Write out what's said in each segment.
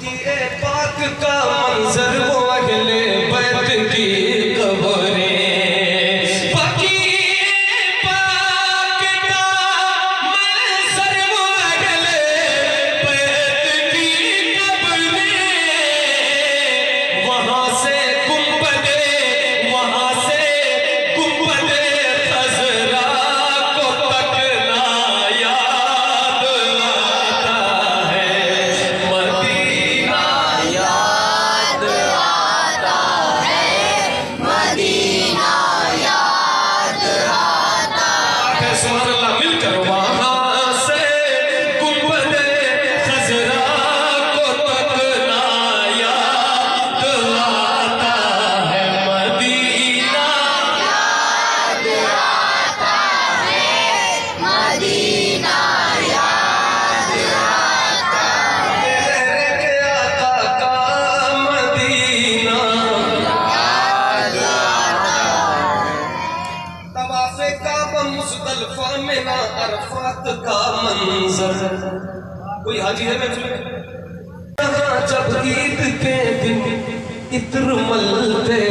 बकीए पाक का मंजर वो अगले बैत की कब्रें, बकीए पाक का मंजर वो अगले बैत की कब्रें, वहाँ से गुंबदे खज़रा को तकना याद आता है, मदीना याद आता है, मदीना याद आता है। सुभान अल्लाह मिलकर वहाँ से गुंबदे खज़रा को तकना याद आता है, मदीना याद आता है, मदीना याद आता है। मेरे आका का मदीना याद आता है। तवाफ़े काबा मुज़दलिफ़ा में ना अरफ़ात का मंज़र, कोई हाजी है महफ़िल में? यहाँ जब ईद के दिन इत्र मलते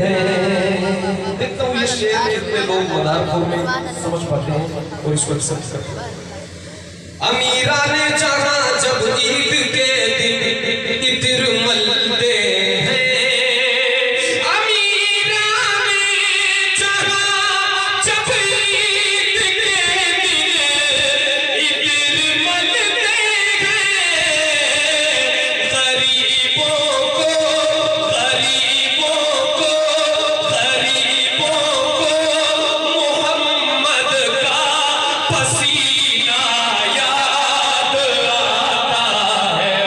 हैं, देखता हूँ ये शेर कितने लोग मदारकों में समझ पाते हैं और इसको एक्सेप्ट करते हैं। अमीरा ने जहाँ जब ईद के दिन इत्र मलते हैं, अमीरा ने जहाँ जब ईद के दिन इत्र मलते हैं, गरीबों को मोहम्मद का पसीना याद आता है,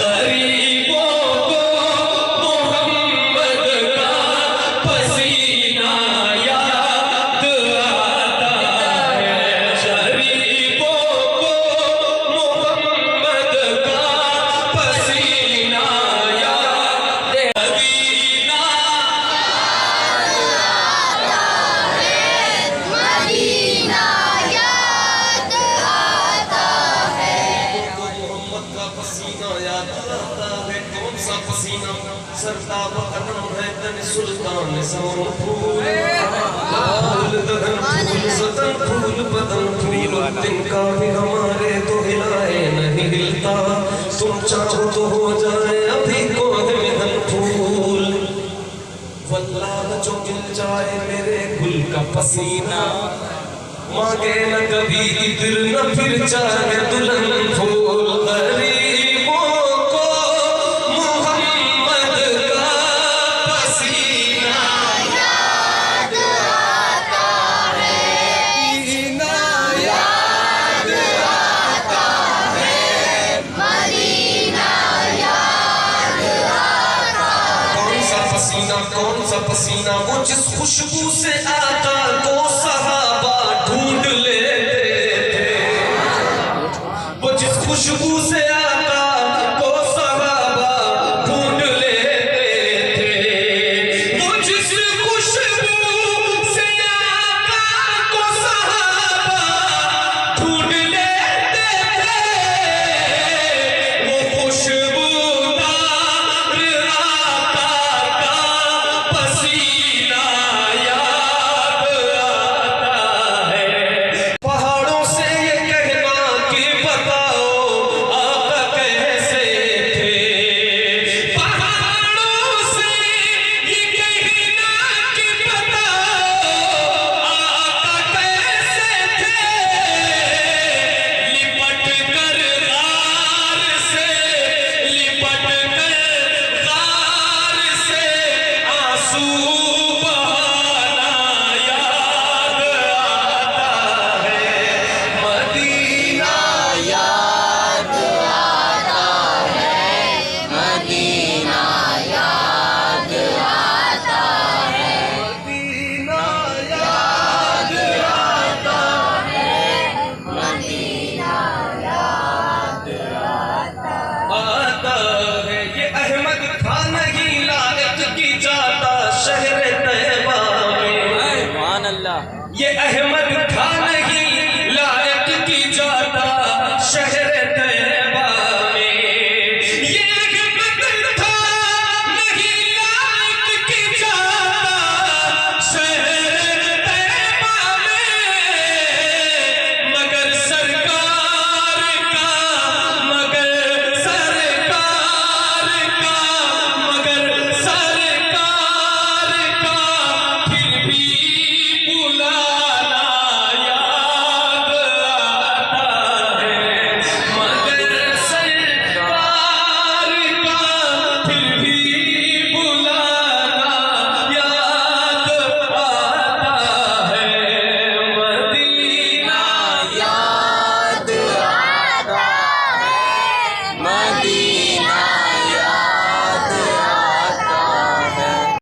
गरीबों को मोहम्मद का पसीना याद आता है, गरीबों को मोहम्मद का पसीना याद, मदीना मदीना याद आता है। मोहम्मद का पसीना याद आता है। कौन सा पसीना? सरताब कदम है तन सुल्तान सौन फूल, लाल दहन फूल सतन फूल बदन फूल, तिनका भी हमारे तो हिलाए नहीं हिलता, तुम चाहो तो हो जाए अभी कोह में धन फूल, वल्लाह जो गिल जाए मेरे गुल का पसीना, मांगे न कभी इत्र न फिर चाहे दुल्हन फूल, गरीबों को मोहम्मद का पसीना याद आता है, मदीना याद आता है, मदीना याद आता है। कौन सा पसीना वो जिस खुशबू से आता